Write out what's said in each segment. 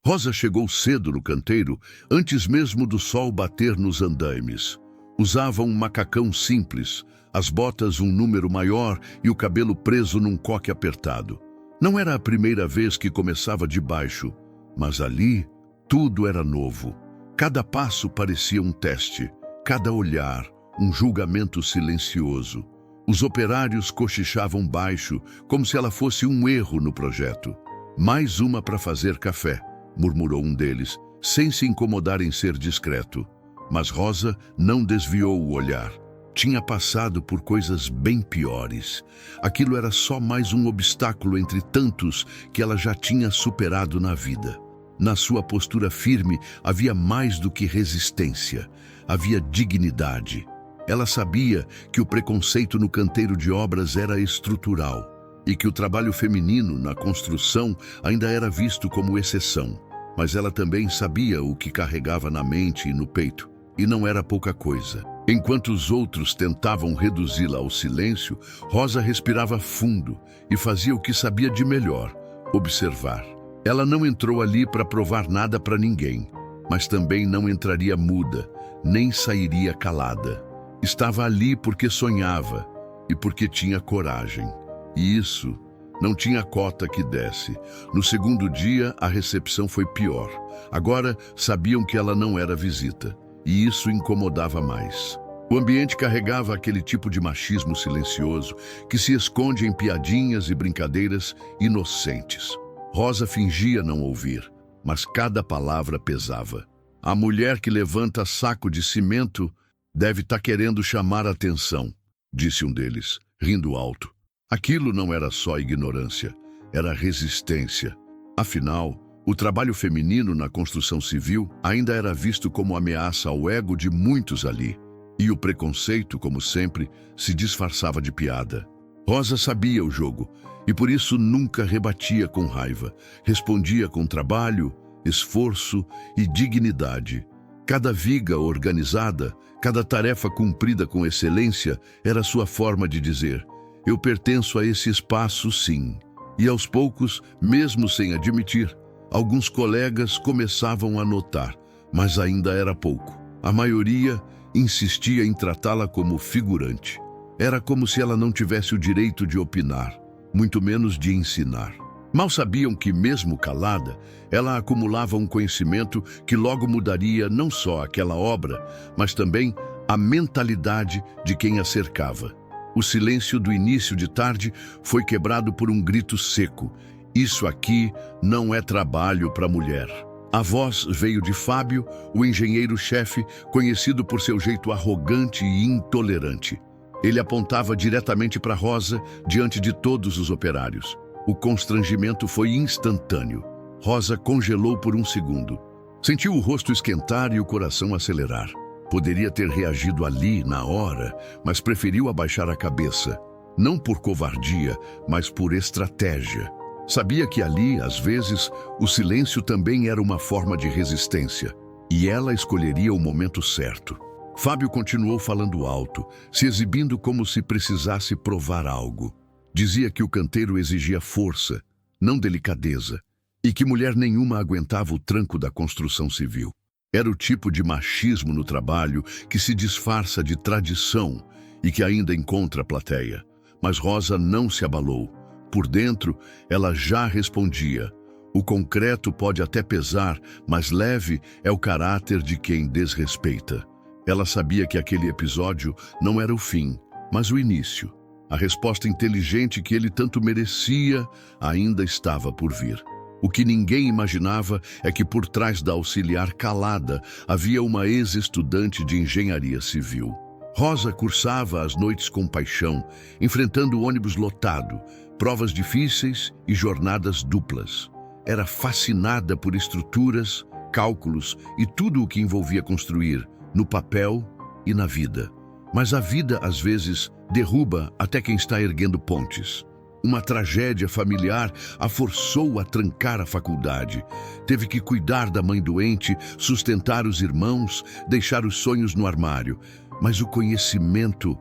Rosa chegou cedo no canteiro, antes mesmo do sol bater nos andaimes. Usava um macacão simples, as botas um número maior e o cabelo preso num coque apertado. Não era a primeira vez que começava de baixo, mas ali tudo era novo. Cada passo parecia um teste, cada olhar um julgamento silencioso. Os operários cochichavam baixo, como se ela fosse um erro no projeto. Mais uma para fazer café, murmurou um deles, sem se incomodar em ser discreto. Mas Rosa não desviou o olhar. Tinha passado por coisas bem piores. Aquilo era só mais um obstáculo entre tantos que ela já tinha superado na vida. Na sua postura firme havia mais do que resistência, havia dignidade. Ela sabia que o preconceito no canteiro de obras era estrutural e que o trabalho feminino na construção ainda era visto como exceção. Mas ela também sabia o que carregava na mente e no peito, e não era pouca coisa. Enquanto os outros tentavam reduzi-la ao silêncio, Rosa respirava fundo e fazia o que sabia de melhor: observar. Ela não entrou ali para provar nada para ninguém, mas também não entraria muda, nem sairia calada. Estava ali porque sonhava e porque tinha coragem. E isso não tinha cota que desse. No segundo dia, a recepção foi pior. Agora sabiam que ela não era visita, e isso incomodava mais. O ambiente carregava aquele tipo de machismo silencioso que se esconde em piadinhas e brincadeiras inocentes. Rosa fingia não ouvir, mas cada palavra pesava. A mulher que levanta saco de cimento deve estar querendo chamar a atenção, disse um deles, rindo alto. Aquilo não era só ignorância, era resistência. Afinal, o trabalho feminino na construção civil ainda era visto como ameaça ao ego de muitos ali. E o preconceito, como sempre, se disfarçava de piada. Rosa sabia o jogo e por isso nunca rebatia com raiva. Respondia com trabalho, esforço e dignidade. Cada viga organizada, cada tarefa cumprida com excelência era sua forma de dizer: eu pertenço a esse espaço, sim. E aos poucos, mesmo sem admitir, alguns colegas começavam a notar, mas ainda era pouco. A maioria insistia em tratá-la como figurante. Era como se ela não tivesse o direito de opinar, muito menos de ensinar. Mal sabiam que, mesmo calada, ela acumulava um conhecimento que logo mudaria não só aquela obra, mas também a mentalidade de quem a cercava. O silêncio do início de tarde foi quebrado por um grito seco: isso aqui não é trabalho para mulher. A voz veio de Fábio, o engenheiro-chefe, conhecido por seu jeito arrogante e intolerante. Ele apontava diretamente para Rosa, diante de todos os operários. O constrangimento foi instantâneo. Rosa congelou por um segundo. Sentiu o rosto esquentar e o coração acelerar. Poderia ter reagido ali, na hora, mas preferiu abaixar a cabeça. Não por covardia, mas por estratégia. Sabia que ali, às vezes, o silêncio também era uma forma de resistência. E ela escolheria o momento certo. Fábio continuou falando alto, se exibindo como se precisasse provar algo. Dizia que o canteiro exigia força, não delicadeza, e que mulher nenhuma aguentava o tranco da construção civil. Era o tipo de machismo no trabalho que se disfarça de tradição e que ainda encontra plateia. Mas Rosa não se abalou. Por dentro, ela já respondia: o concreto pode até pesar, mas leve é o caráter de quem desrespeita. Ela sabia que aquele episódio não era o fim, mas o início. A resposta inteligente que ele tanto merecia ainda estava por vir. O que ninguém imaginava é que por trás da auxiliar calada havia uma ex-estudante de engenharia civil. Rosa cursava as noites com paixão, enfrentando o ônibus lotado, provas difíceis e jornadas duplas. Era fascinada por estruturas, cálculos e tudo o que envolvia construir, no papel e na vida. Mas a vida, às vezes, derruba até quem está erguendo pontes. Uma tragédia familiar a forçou a trancar a faculdade. Teve que cuidar da mãe doente, sustentar os irmãos, deixar os sonhos no armário. Mas o conhecimento,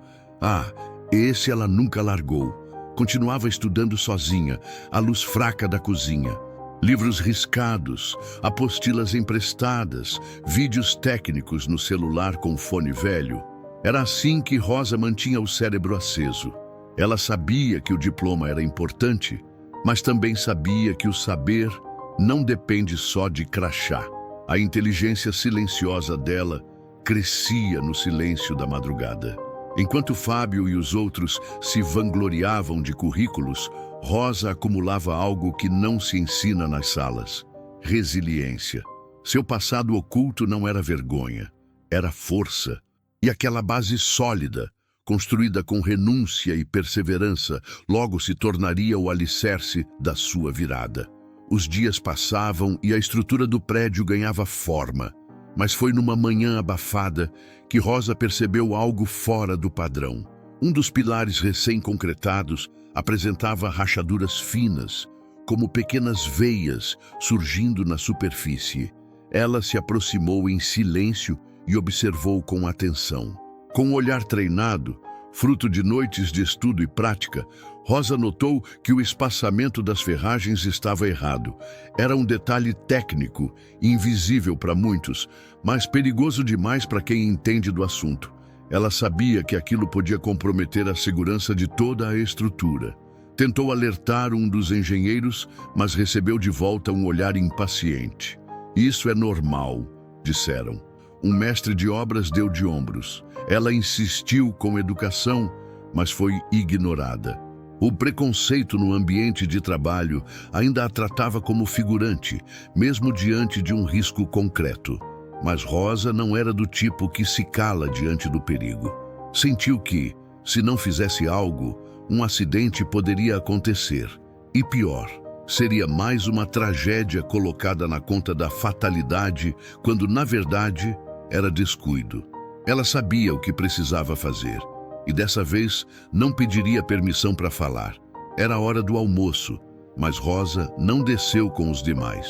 esse ela nunca largou. Continuava estudando sozinha, à luz fraca da cozinha. Livros riscados, apostilas emprestadas, vídeos técnicos no celular com fone velho. Era assim que Rosa mantinha o cérebro aceso. Ela sabia que o diploma era importante, mas também sabia que o saber não depende só de crachá. A inteligência silenciosa dela crescia no silêncio da madrugada. Enquanto Fábio e os outros se vangloriavam de currículos, Rosa acumulava algo que não se ensina nas salas: resiliência. Seu passado oculto não era vergonha, era força. E aquela base sólida, construída com renúncia e perseverança, logo se tornaria o alicerce da sua virada. Os dias passavam e a estrutura do prédio ganhava forma. Mas foi numa manhã abafada que Rosa percebeu algo fora do padrão. Um dos pilares recém-concretados apresentava rachaduras finas, como pequenas veias surgindo na superfície. Ela se aproximou em silêncio e observou com atenção. Com um olhar treinado, fruto de noites de estudo e prática, Rosa notou que o espaçamento das ferragens estava errado. Era um detalhe técnico, invisível para muitos, mas perigoso demais para quem entende do assunto. Ela sabia que aquilo podia comprometer a segurança de toda a estrutura. Tentou alertar um dos engenheiros, mas recebeu de volta um olhar impaciente. "Isso é normal", disseram. Um mestre de obras deu de ombros. Ela insistiu com educação, mas foi ignorada. O preconceito no ambiente de trabalho ainda a tratava como figurante, mesmo diante de um risco concreto. Mas Rosa não era do tipo que se cala diante do perigo. Sentiu que, se não fizesse algo, um acidente poderia acontecer. E pior, seria mais uma tragédia colocada na conta da fatalidade, quando, na verdade, era descuido. Ela sabia o que precisava fazer. E dessa vez não pediria permissão para falar. Era a hora do almoço, mas Rosa não desceu com os demais.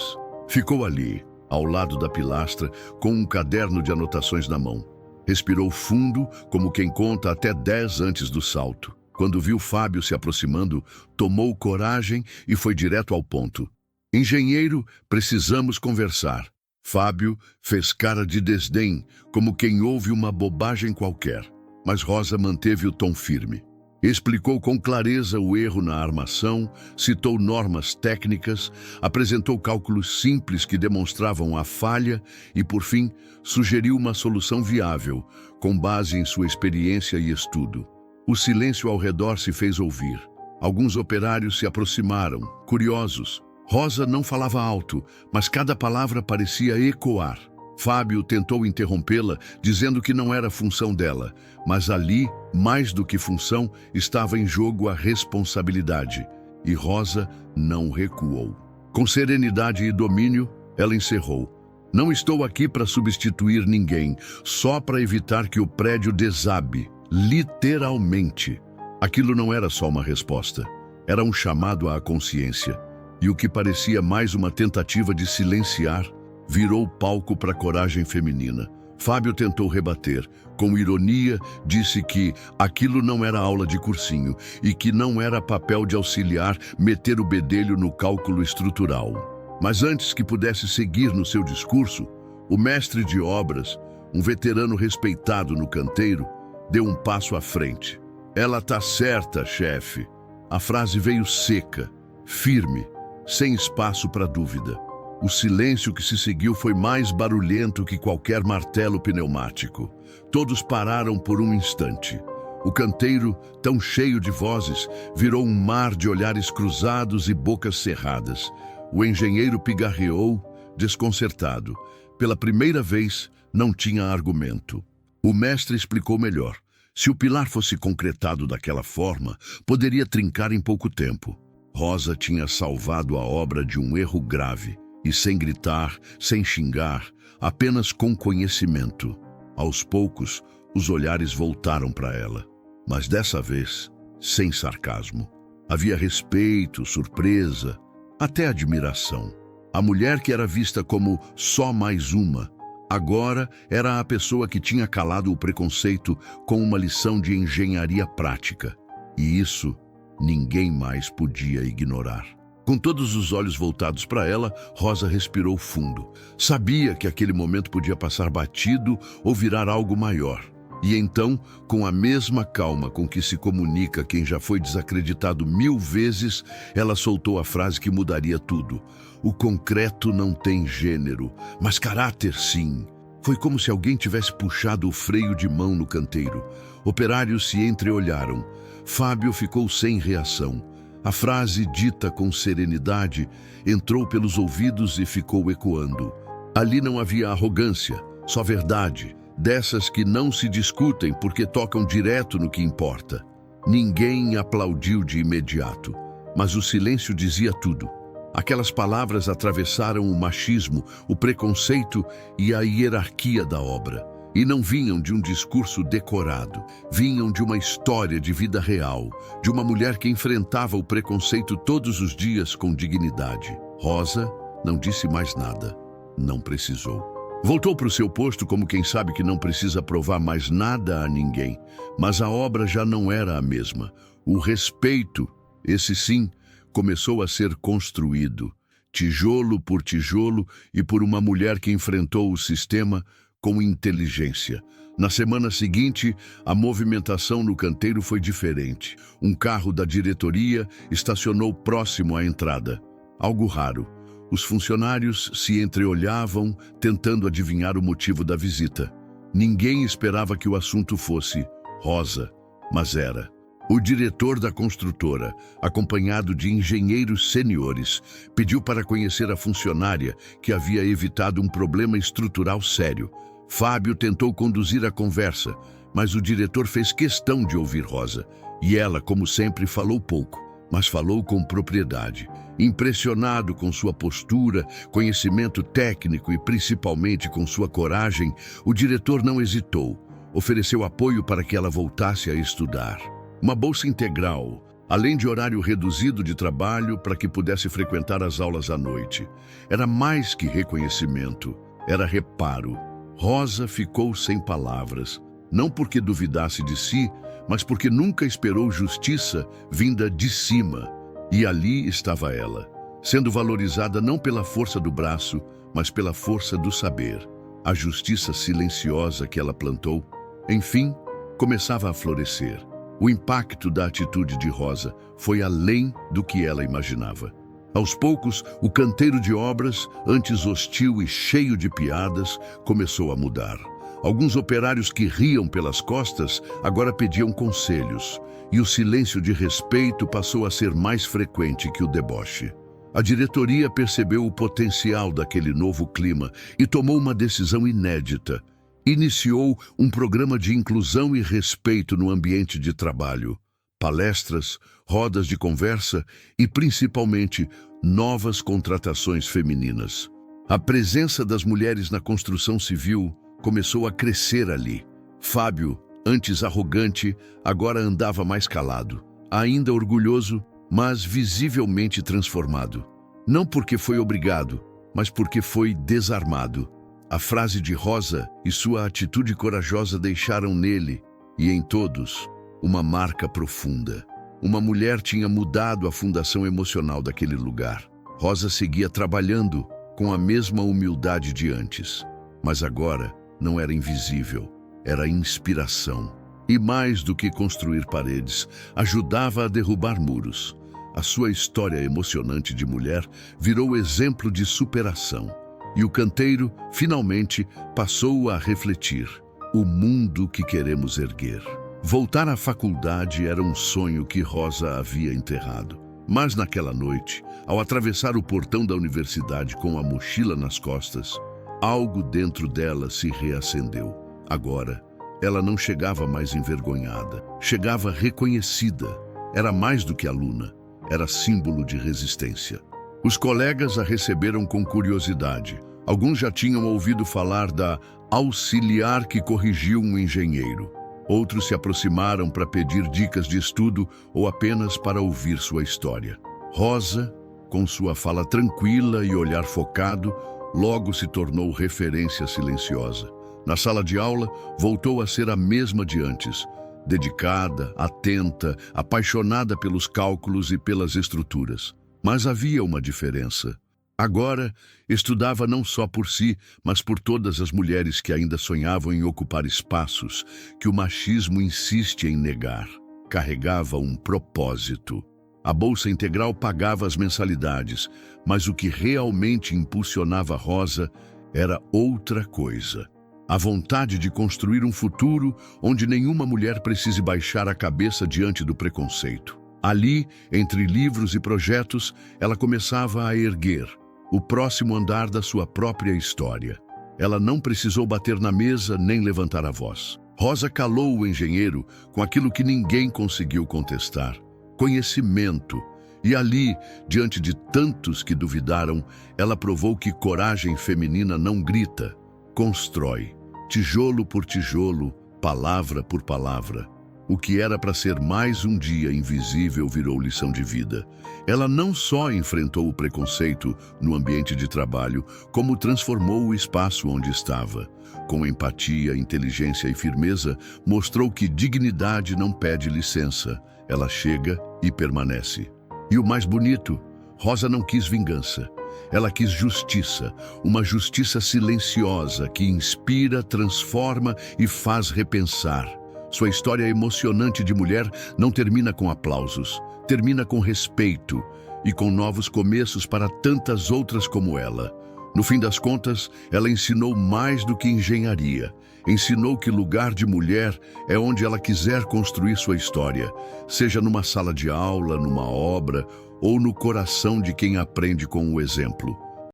Ficou ali, ao lado da pilastra, com um caderno de anotações na mão. Respirou fundo, como quem conta até 10 antes do salto. Quando viu Fábio se aproximando, tomou coragem e foi direto ao ponto. "Engenheiro, precisamos conversar." Fábio fez cara de desdém, como quem ouve uma bobagem qualquer. Mas Rosa manteve o tom firme. Explicou com clareza o erro na armação, citou normas técnicas, apresentou cálculos simples que demonstravam a falha e, por fim, sugeriu uma solução viável, com base em sua experiência e estudo. O silêncio ao redor se fez ouvir. Alguns operários se aproximaram, curiosos. Rosa não falava alto, mas cada palavra parecia ecoar. Fábio tentou interrompê-la, dizendo que não era função dela, mas ali, mais do que função, estava em jogo a responsabilidade. E Rosa não recuou. Com serenidade e domínio, ela encerrou. "Não estou aqui para substituir ninguém, só para evitar que o prédio desabe, literalmente." Aquilo não era só uma resposta, era um chamado à consciência. E o que parecia mais uma tentativa de silenciar, virou palco para a coragem feminina. Fábio tentou rebater. Com ironia, disse que aquilo não era aula de cursinho e que não era papel de auxiliar meter o bedelho no cálculo estrutural. Mas antes que pudesse seguir no seu discurso, o mestre de obras, um veterano respeitado no canteiro, deu um passo à frente. "Ela tá certa, chefe." A frase veio seca, firme, sem espaço para dúvida. O silêncio que se seguiu foi mais barulhento que qualquer martelo pneumático. Todos pararam por um instante. O canteiro, tão cheio de vozes, virou um mar de olhares cruzados e bocas cerradas. O engenheiro pigarreou, desconcertado. Pela primeira vez, não tinha argumento. O mestre explicou melhor. Se o pilar fosse concretado daquela forma, poderia trincar em pouco tempo. Rosa tinha salvado a obra de um erro grave. E sem gritar, sem xingar, apenas com conhecimento. Aos poucos, os olhares voltaram para ela. Mas dessa vez, sem sarcasmo. Havia respeito, surpresa, até admiração. A mulher que era vista como só mais uma, agora era a pessoa que tinha calado o preconceito com uma lição de engenharia prática. E isso ninguém mais podia ignorar. Com todos os olhos voltados para ela, Rosa respirou fundo. Sabia que aquele momento podia passar batido ou virar algo maior. E então, com a mesma calma com que se comunica quem já foi desacreditado 1000 vezes, ela soltou a frase que mudaria tudo. O concreto não tem gênero, mas caráter sim. Foi como se alguém tivesse puxado o freio de mão no canteiro. Operários se entreolharam. Fábio ficou sem reação. A frase, dita com serenidade, entrou pelos ouvidos e ficou ecoando. Ali não havia arrogância, só verdade, dessas que não se discutem porque tocam direto no que importa. Ninguém aplaudiu de imediato, mas o silêncio dizia tudo. Aquelas palavras atravessaram o machismo, o preconceito e a hierarquia da obra. E não vinham de um discurso decorado, vinham de uma história de vida real, de uma mulher que enfrentava o preconceito todos os dias com dignidade. Rosa não disse mais nada, não precisou. Voltou para o seu posto como quem sabe que não precisa provar mais nada a ninguém, mas a obra já não era a mesma. O respeito, esse sim, começou a ser construído, tijolo por tijolo e por uma mulher que enfrentou o sistema com inteligência. Na semana seguinte, a movimentação no canteiro foi diferente. Um carro da diretoria estacionou próximo à entrada. Algo raro. Os funcionários se entreolhavam, tentando adivinhar o motivo da visita. Ninguém esperava que o assunto fosse Rosa, mas era. O diretor da construtora, acompanhado de engenheiros seniores, pediu para conhecer a funcionária que havia evitado um problema estrutural sério. Fábio tentou conduzir a conversa, mas o diretor fez questão de ouvir Rosa. E ela, como sempre, falou pouco, mas falou com propriedade. Impressionado com sua postura, conhecimento técnico e principalmente com sua coragem, o diretor não hesitou. Ofereceu apoio para que ela voltasse a estudar. Uma bolsa integral, além de horário reduzido de trabalho para que pudesse frequentar as aulas à noite. Era mais que reconhecimento, era reparo. Rosa ficou sem palavras, não porque duvidasse de si, mas porque nunca esperou justiça vinda de cima. E ali estava ela, sendo valorizada não pela força do braço, mas pela força do saber. A justiça silenciosa que ela plantou, enfim, começava a florescer. O impacto da atitude de Rosa foi além do que ela imaginava. Aos poucos, o canteiro de obras, antes hostil e cheio de piadas, começou a mudar. Alguns operários que riam pelas costas agora pediam conselhos, e o silêncio de respeito passou a ser mais frequente que o deboche. A diretoria percebeu o potencial daquele novo clima e tomou uma decisão inédita. Iniciou um programa de inclusão e respeito no ambiente de trabalho. Palestras, rodas de conversa e, principalmente, novas contratações femininas. A presença das mulheres na construção civil começou a crescer ali. Fábio, antes arrogante, agora andava mais calado, ainda orgulhoso, mas visivelmente transformado. Não porque foi obrigado, mas porque foi desarmado. A frase de Rosa e sua atitude corajosa deixaram nele, e em todos, uma marca profunda. Uma mulher tinha mudado a fundação emocional daquele lugar. Rosa seguia trabalhando com a mesma humildade de antes, mas agora não era invisível, era inspiração. E mais do que construir paredes, ajudava a derrubar muros. A sua história emocionante de mulher virou exemplo de superação. E o canteiro, finalmente, passou a refletir o mundo que queremos erguer. Voltar à faculdade era um sonho que Rosa havia enterrado. Mas naquela noite, ao atravessar o portão da universidade com a mochila nas costas, algo dentro dela se reacendeu. Agora, ela não chegava mais envergonhada, chegava reconhecida. Era mais do que aluna, era símbolo de resistência. Os colegas a receberam com curiosidade. Alguns já tinham ouvido falar da auxiliar que corrigiu um engenheiro. Outros se aproximaram para pedir dicas de estudo ou apenas para ouvir sua história. Rosa, com sua fala tranquila e olhar focado, logo se tornou referência silenciosa. Na sala de aula, voltou a ser a mesma de antes, dedicada, atenta, apaixonada pelos cálculos e pelas estruturas. Mas havia uma diferença. Agora, estudava não só por si, mas por todas as mulheres que ainda sonhavam em ocupar espaços que o machismo insiste em negar. Carregava um propósito. A Bolsa Integral pagava as mensalidades, mas o que realmente impulsionava Rosa era outra coisa. A vontade de construir um futuro onde nenhuma mulher precise baixar a cabeça diante do preconceito. Ali, entre livros e projetos, ela começava a erguer o próximo andar da sua própria história. Ela não precisou bater na mesa nem levantar a voz. Rosa calou o engenheiro com aquilo que ninguém conseguiu contestar: conhecimento. E ali, diante de tantos que duvidaram, ela provou que coragem feminina não grita, constrói, tijolo por tijolo, palavra por palavra. O que era para ser mais um dia invisível virou lição de vida. Ela não só enfrentou o preconceito no ambiente de trabalho, como transformou o espaço onde estava. Com empatia, inteligência e firmeza, mostrou que dignidade não pede licença. Ela chega e permanece. E o mais bonito, Rosa não quis vingança. Ela quis justiça, uma justiça silenciosa que inspira, transforma e faz repensar. Sua história emocionante de mulher não termina com aplausos, termina com respeito e com novos começos para tantas outras como ela. No fim das contas, ela ensinou mais do que engenharia. Ensinou que lugar de mulher é onde ela quiser construir sua história, seja numa sala de aula, numa obra ou no coração de quem aprende com o exemplo.